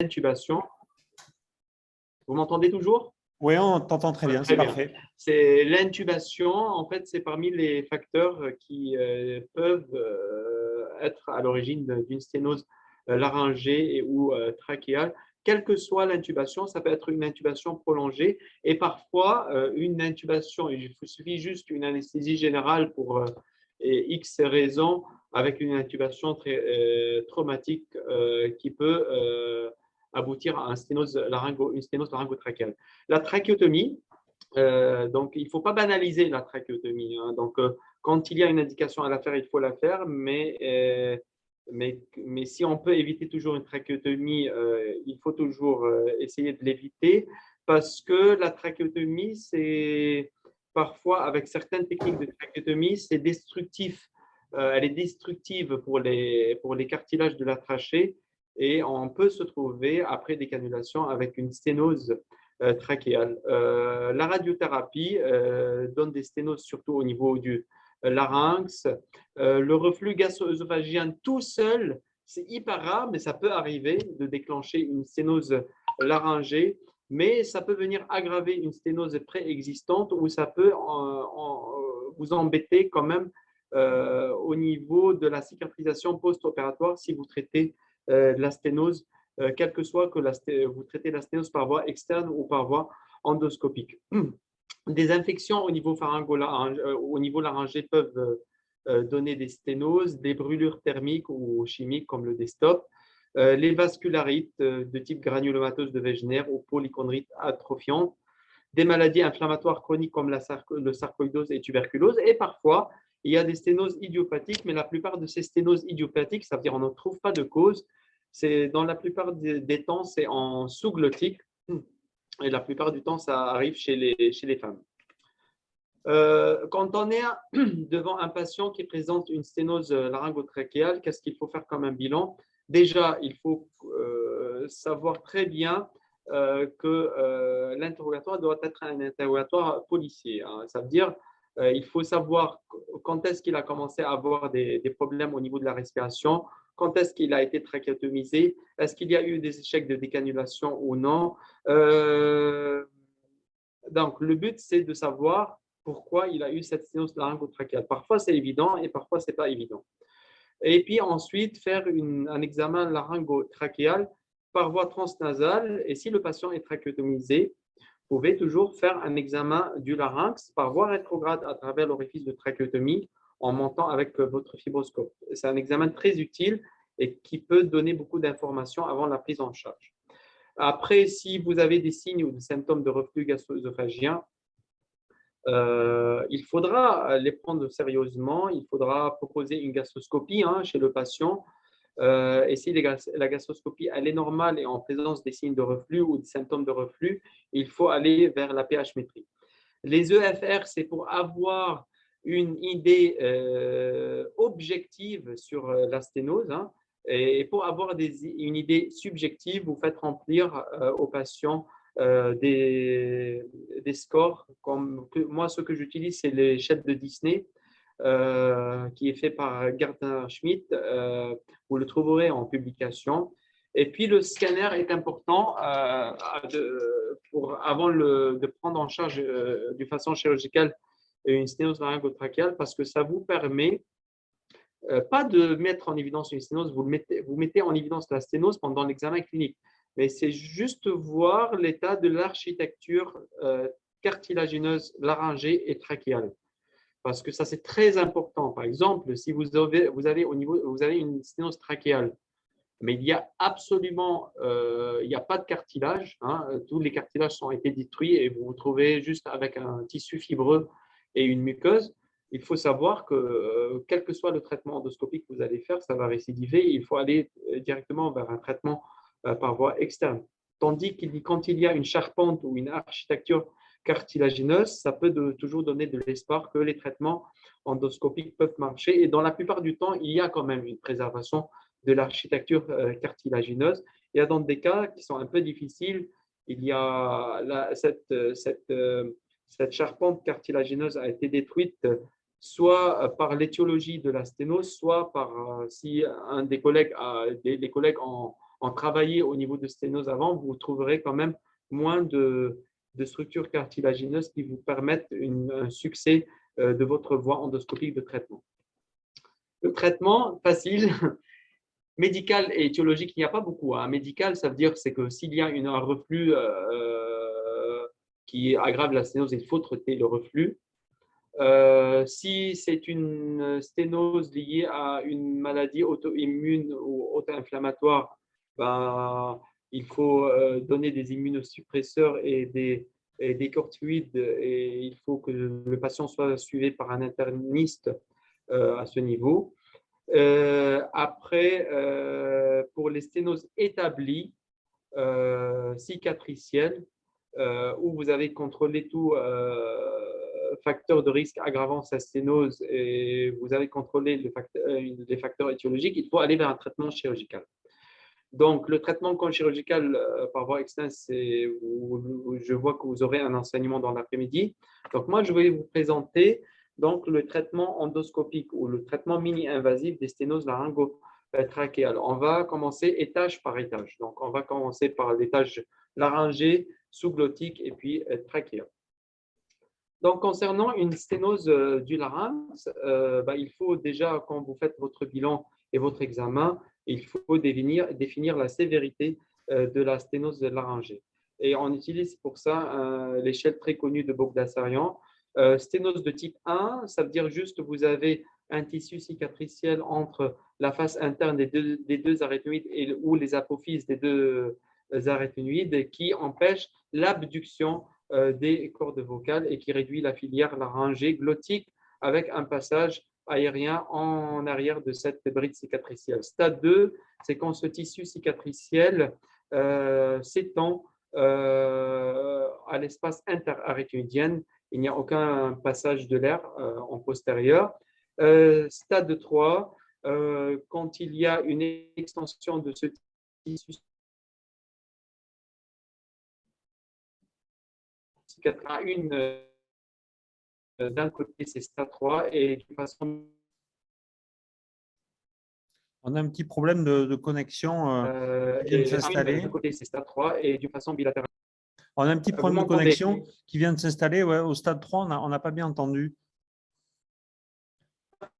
L'intubation. Vous m'entendez toujours? Oui, on t'entend très bien, c'est parfait. C'est l'intubation, en fait, c'est parmi les facteurs qui peuvent être à l'origine d'une sténose laryngée ou trachéale. Quelle que soit l'intubation, ça peut être une intubation prolongée et parfois une intubation. Il suffit juste une anesthésie générale pour X raisons avec une intubation très traumatique qui peut aboutir à une sténose laryngotrachéale. La trachéotomie, donc il ne faut pas banaliser la trachéotomie. Hein. Donc, quand il y a une indication à la faire, il faut la faire, mais si on peut éviter toujours une trachéotomie, il faut toujours essayer de l'éviter parce que la trachéotomie, c'est parfois, avec certaines techniques de trachéotomie, c'est destructif. Elle est destructive pour les cartilages de la trachée et on peut se trouver après des canulations avec une sténose trachéale. La radiothérapie donne des sténoses surtout au niveau du larynx. Le reflux gastro-œsophagien tout seul, c'est hyper rare, mais ça peut arriver de déclencher une sténose laryngée, mais ça peut venir aggraver une sténose préexistante ou ça peut vous embêter quand même au niveau de la cicatrisation post-opératoire si vous traitez la sténose, quel que soit que vous traitez la sténose par voie externe ou par voie endoscopique. Des infections au niveau au niveau laryngé peuvent donner des sténoses, des brûlures thermiques ou chimiques comme le desktop, les vascularites de type granulomatose de Wegener ou polychondrite atrophiante, des maladies inflammatoires chroniques comme le sarcoïdose et tuberculose, et parfois, il y a des sténoses idiopathiques, mais la plupart de ces sténoses idiopathiques, ça veut dire qu'on ne trouve pas de cause, dans la plupart des temps, c'est en sous-glottique, et la plupart du temps, ça arrive chez les femmes. Quand on est devant un patient qui présente une sténose laryngotrachéale, qu'est-ce qu'il faut faire comme un bilan? Déjà, il faut savoir très bien que l'interrogatoire doit être un interrogatoire policier. Hein. Ça veut dire il faut savoir quand est-ce qu'il a commencé à avoir des problèmes au niveau de la respiration, quand est-ce qu'il a été trachéotomisé, est-ce qu'il y a eu des échecs de décanulation ou non. Donc, le but, c'est de savoir pourquoi il a eu cette sténose laryngotrachéale. Parfois, c'est évident et parfois, ce n'est pas évident. Et puis ensuite, faire un examen laryngotrachéal par voie transnasale. Et si le patient est trachéotomisé, vous pouvez toujours faire un examen du larynx par voie rétrograde à travers l'orifice de trachéotomie en montant avec votre fibroscope. C'est un examen très utile et qui peut donner beaucoup d'informations avant la prise en charge. Après, si vous avez des signes ou des symptômes de reflux gastro-œsophagien, il faudra les prendre sérieusement. Il faudra proposer une gastroscopie chez le patient. Et si la gastroscopie elle est normale et en présence des signes de reflux ou des symptômes de reflux, il faut aller vers la pH-métrie. Les EFR, c'est pour avoir une idée objective sur la sténose. Hein, et pour avoir une idée subjective, vous faites remplir aux patients des scores. Moi, ce que j'utilise, c'est l'échelle de Disney. Qui est fait par Gardner Schmidt. Vous le trouverez en publication. Et puis, le scanner est important avant de prendre en charge de façon chirurgicale une sténose laryngotrachéale parce que ça vous permet pas de mettre en évidence une sténose, vous mettez en évidence la sténose pendant l'examen clinique, mais c'est juste voir l'état de l'architecture cartilagineuse laryngée et trachéale. Parce que ça, c'est très important. Par exemple, si vous avez une sténose trachéale, mais il n'y a absolument il n'y a pas de cartilage, hein, tous les cartilages ont été détruits et vous vous trouvez juste avec un tissu fibreux et une muqueuse, il faut savoir que quel que soit le traitement endoscopique que vous allez faire, ça va récidiver. Il faut aller directement vers un traitement par voie externe. Tandis que quand il y a une charpente ou une architecture cartilagineuse, ça peut toujours donner de l'espoir que les traitements endoscopiques peuvent marcher. Et dans la plupart du temps, il y a quand même une préservation de l'architecture cartilagineuse. Il y a dans des cas qui sont un peu difficiles, il y a cette charpente cartilagineuse a été détruite soit par l'étiologie de la sténose, soit par si un des collègues, les collègues en ont travaillé au niveau de sténose avant, vous trouverez quand même moins de structures cartilagineuses qui vous permettent un succès de votre voie endoscopique de traitement. Le traitement facile, médical et étiologique, il n'y a pas beaucoup. Médical, ça veut dire c'est que s'il y a un reflux qui aggrave la sténose, il faut traiter le reflux. Si c'est une sténose liée à une maladie auto-immune ou auto-inflammatoire, ben, il faut donner des immunosuppresseurs et des corticoïdes et il faut que le patient soit suivi par un interniste à ce niveau. Après, pour les sténoses établies, cicatricielles, où vous avez contrôlé tout facteur de risque aggravant sa sténose et vous avez contrôlé les facteurs étiologiques, il faut aller vers un traitement chirurgical. Donc, le traitement chirurgical par voie externe, je vois que vous aurez un enseignement dans l'après-midi. Donc, moi, je vais vous présenter donc, le traitement endoscopique ou le traitement mini-invasif des sténoses laryngo-trachéales. On va commencer étage par étage. Donc, on va commencer par l'étage laryngé, sous-glottique et puis trachéal. Donc, concernant une sténose du larynx, il faut déjà, quand vous faites votre bilan et votre examen, il faut définir la sévérité de la sténose laryngée. Et on utilise pour ça l'échelle très connue de Bogdassarian. Sténose de type 1, ça veut dire juste que vous avez un tissu cicatriciel entre la face interne des deux arytenoïdes ou les apophyses des deux arytenoïdes qui empêche l'abduction des cordes vocales et qui réduit la filière laryngée glottique avec un passage aérien en arrière de cette bride cicatricielle. Stade 2, c'est quand ce tissu cicatriciel s'étend à l'espace interarytenoïdien. Il n'y a aucun passage de l'air en postérieur. Stade 3, quand il y a une extension de ce tissu à une d'un côté c'est stade 3 et de façon on a un petit problème de connexion qui vient de s'installer. D'un côté c'est stade 3 et d'une façon bilatérale. On a un petit problème de connexion qui vient de s'installer. Ouais, au stade 3, on n'a pas bien entendu.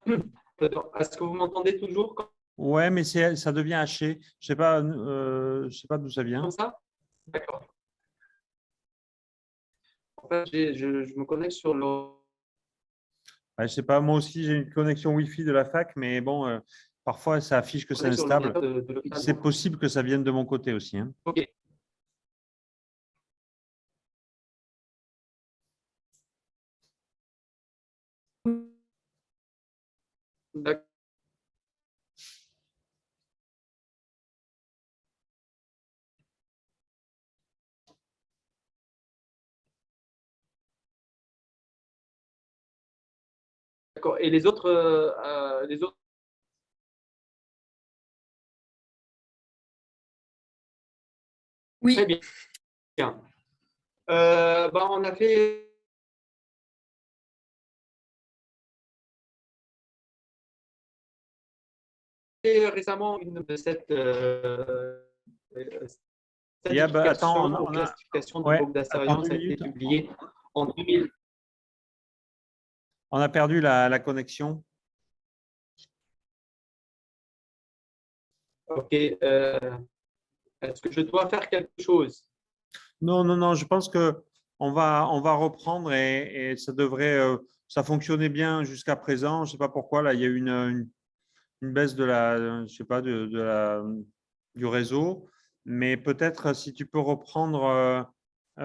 Est-ce que vous m'entendez toujours? Ouais, mais ça devient haché. Je sais pas d'où ça vient. Comme ça? D'accord. En fait, je me connecte sur le… Ouais, je sais pas, moi aussi, j'ai une connexion Wi-Fi de la fac, mais bon, parfois, ça affiche que c'est instable. C'est possible que ça vienne de mon côté aussi. Hein. OK. D'accord. D'accord. Et les autres, Oui. Très bien. On a fait récemment une de cette classification de Bogdassarian, ça a été publié en 2000. On a perdu la connexion. OK. Est-ce que je dois faire quelque chose? Non, je pense qu'on va reprendre et ça devrait, ça fonctionnait bien jusqu'à présent. Je ne sais pas pourquoi, là, il y a eu une baisse je sais pas, du réseau. Mais peut-être si tu peux reprendre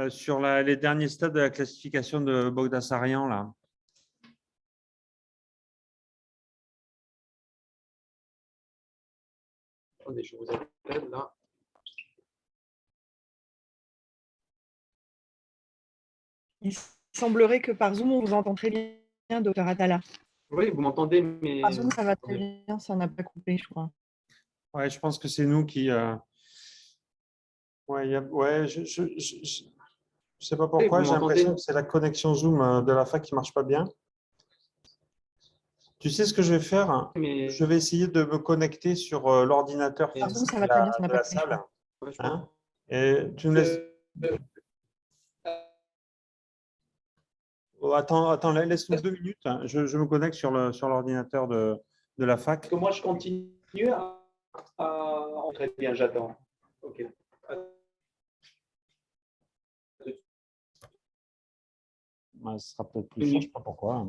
sur les derniers stades de la classification de Bogdassarian, là. Attendez, je vous appelle là. Il semblerait que par Zoom, on vous entend très bien, docteur Atala. Oui, vous m'entendez, mais… Par Zoom, ça va très bien, ça n'a pas coupé, je crois. Ouais, je pense que c'est nous qui… Ouais, je ne sais pas pourquoi, j'ai l'impression que c'est la connexion Zoom de la fac qui ne marche pas bien. Tu sais ce que je vais faire? Mais Je vais essayer de me connecter sur l'ordinateur Par Zoom, fixe ça va très bien, ça n'a de pas la de téléphone. salle. ouais, je pense Hein? Et tu me laisses. que Oh, attends, laisse-nous 2 minutes, hein. Je me connecte sur l'ordinateur de la fac. moi, je continue Très bien, j'attends. Ok. Ouais, ce sera peut-être plus cher, je ne sais pas pourquoi, hein.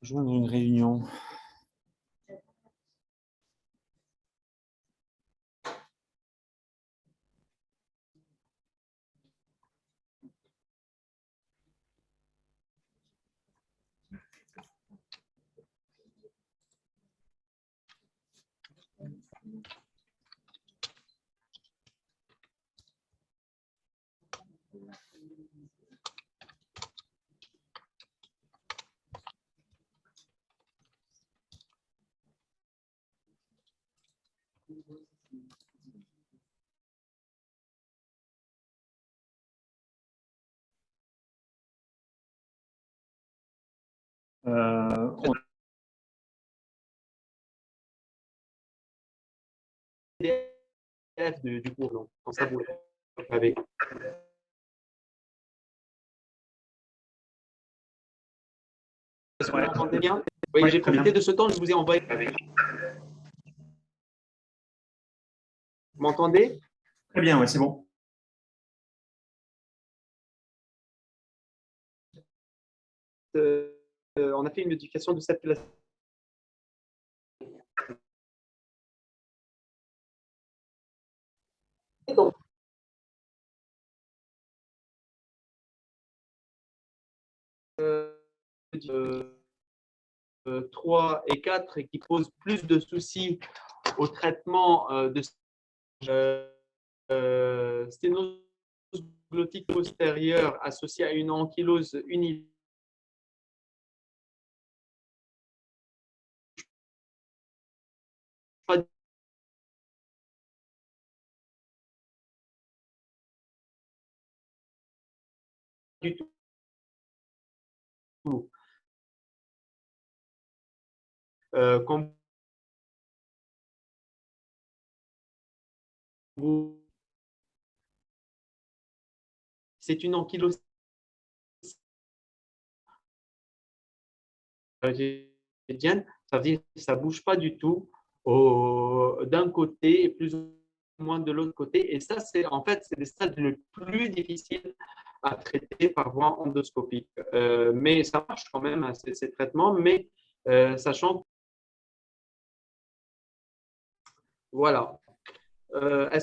Joindre une réunion. On PDF du cours, donc, quand ça bouge. Avec. Est-ce que vous m'entendez bien? Oui, Ouais, j'ai très bien. profité de ce temps, je vous ai envoyé. Vous m'entendez? Très bien, ouais, c'est bon. On a fait une modification de cette classe. Donc, 3 et 4 et qui posent plus de soucis au traitement de sténose glottique postérieure associée à une ankylose unilatérale du tout. Quand c'est une ankylose médiane, ça veut dire que ça ne bouge pas du tout d'un côté et plus ou moins de l'autre côté. Et ça, c'est en fait, c'est les stades les plus difficiles à traiter par voie endoscopique. Mais ça marche quand même, hein, ces traitements, mais sachant voilà.